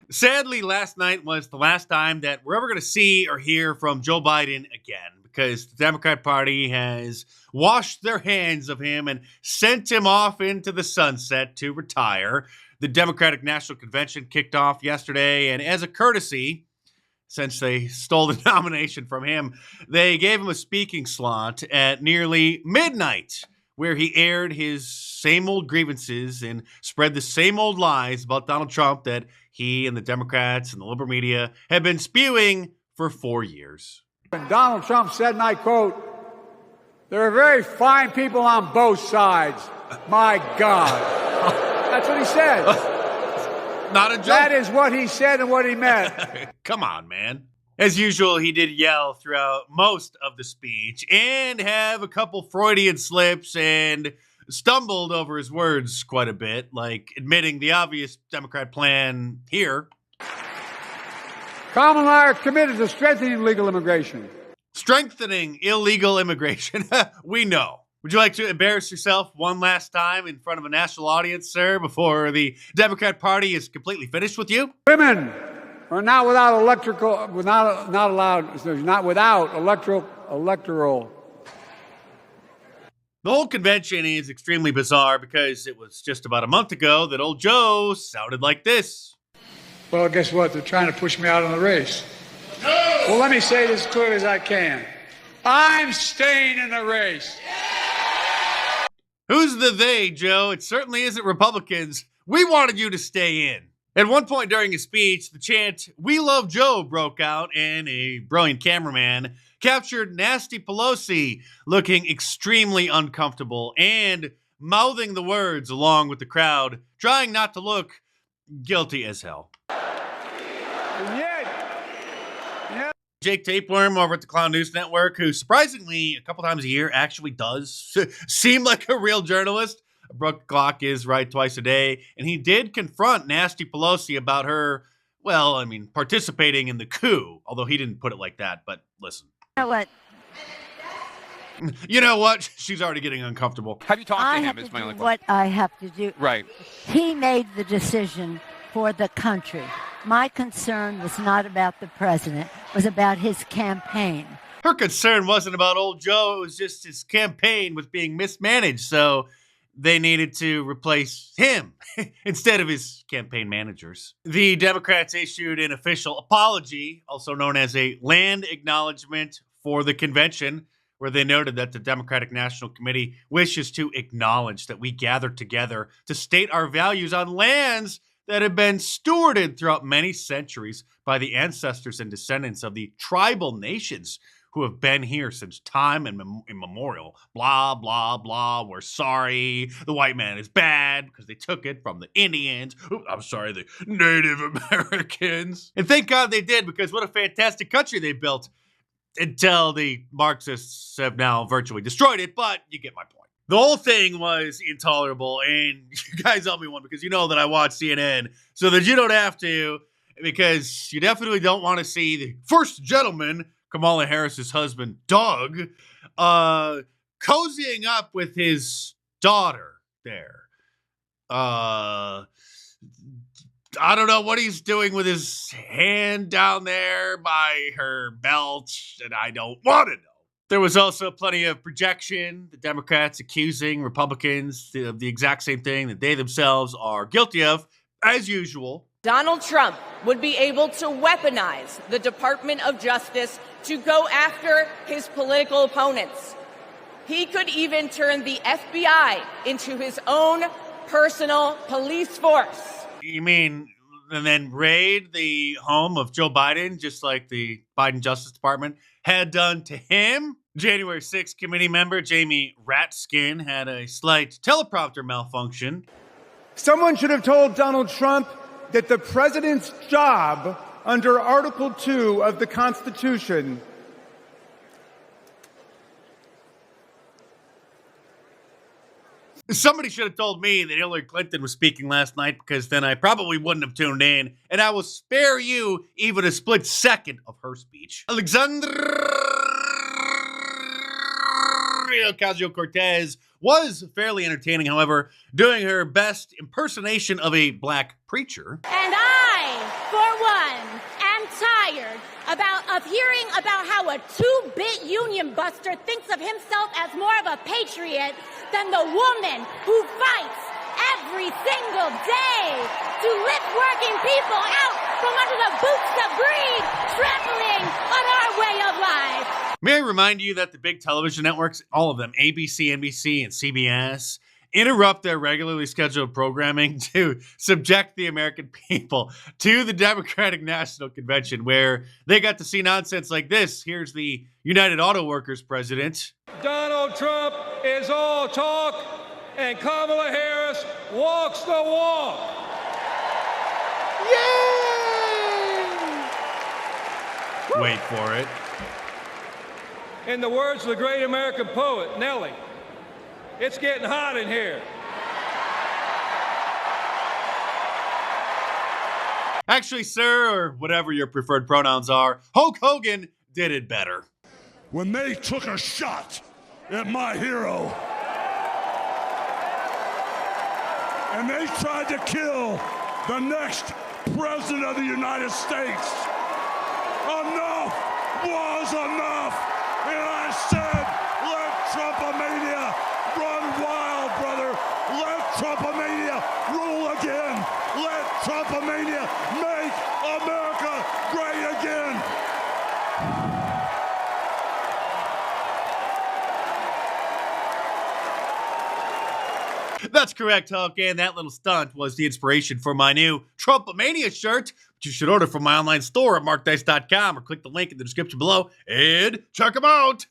Sadly, last night was the last time that we're ever going to see or hear from Joe Biden again because the Democrat Party has washed their hands of him and sent him off into the sunset to retire. The Democratic National Convention kicked off yesterday, and as a courtesy, since they stole the nomination from him, they gave him a speaking slot at nearly midnight, where he aired his same old grievances and spread the same old lies about Donald Trump that he and the Democrats and the liberal media have been spewing for 4 years. And Donald Trump said, and I quote, "There are very fine people on both sides." My God. That's what he said. Not a joke. That is what he said and what he meant. Come on, man. As usual, he did yell throughout most of the speech and have a couple Freudian slips and stumbled over his words quite a bit, like admitting the obvious Democrat plan here. Kamala and I are committed to strengthening legal immigration. Strengthening illegal immigration. We know. Would you like to embarrass yourself one last time in front of a national audience, sir, before the Democrat Party is completely finished with you? Women are not without electoral. The whole convention is extremely bizarre because it was just about a month ago that old Joe sounded like this. Well, guess what? They're trying to push me out of the race. No! Well, let me say this as clearly as I can. I'm staying in the race. Who's the they, Joe? It certainly isn't Republicans. We wanted you to stay in. At one point during his speech, the chant, "We love Joe," broke out, and a brilliant cameraman captured Nasty Pelosi looking extremely uncomfortable and mouthing the words along with the crowd, trying not to look guilty as hell. Jake Tapeworm over at the Clown News Network, who surprisingly a couple times a year actually does seem like a real journalist. Brooke Clock is right twice a day, and he did confront Nasty Pelosi about her, participating in the coup, although he didn't put it like that, but listen. You know what? You know what? She's already getting uncomfortable. Have you talked to him? Is my only question. What I have to do. Right. He made the decision for the country. My concern was not about the president. It was about his campaign. Her concern wasn't about old Joe. It was just his campaign was being mismanaged. So they needed to replace him instead of his campaign managers. The Democrats issued an official apology, also known as a land acknowledgement for the convention, where they noted that the Democratic National Committee wishes to acknowledge that we gathered together to state our values on lands that have been stewarded throughout many centuries by the ancestors and descendants of the tribal nations who have been here since time immemorial. Blah, blah, blah. We're sorry. The white man is bad because they took it from the Indians. Ooh, I'm sorry, the Native Americans. And thank God they did, because what a fantastic country they built until the Marxists have now virtually destroyed it. But you get my point. The whole thing was intolerable, and you guys help me one, because you know that I watch CNN, so that you don't have to, because you definitely don't want to see the first gentleman, Kamala Harris's husband, Doug, cozying up with his daughter there. I don't know what he's doing with his hand down there by her belt, and I don't want to know. There was also plenty of projection, the Democrats accusing Republicans of the exact same thing that they themselves are guilty of, as usual. Donald Trump would be able to weaponize the Department of Justice to go after his political opponents. He could even turn the FBI into his own personal police force. You mean, and then raid the home of Joe Biden, just like the Biden Justice Department had done to him? January 6th committee member Jamie Ratskin had a slight teleprompter malfunction. Someone should have told Donald Trump that the president's job under Article 2 of the Constitution Somebody should have told me that Hillary Clinton was speaking last night, because then I probably wouldn't have tuned in, and I will spare you even a split second of her speech. Alexandria Ocasio-Cortez was fairly entertaining, however, doing her best impersonation of a black preacher. And I, for of hearing about how a two-bit union buster thinks of himself as more of a patriot than the woman who fights every single day to lift working people out from under the boots that breathe, trampling on our way of life. May I remind you that the big television networks, all of them, ABC, NBC, and CBS, interrupt their regularly scheduled programming to subject the American people to the Democratic National Convention, where they got to see nonsense like this. Here's the United Auto Workers president. Donald Trump is all talk, and Kamala Harris walks the walk. Yay! Wait for it. In the words of the great American poet, Nellie, it's getting hot in here. Actually, sir, or whatever your preferred pronouns are, Hulk Hogan did it better. When they took a shot at my hero, and they tried to kill the next president of the United States, enough was enough. And I said, let Trumpomania run wild, brother. Let Trumpomania rule again. Let Trumpomania make America great again. That's correct, Hulk, and that little stunt was the inspiration for my new Trumpomania shirt, which you should order from my online store at markdice.com or click the link in the description below and check them out.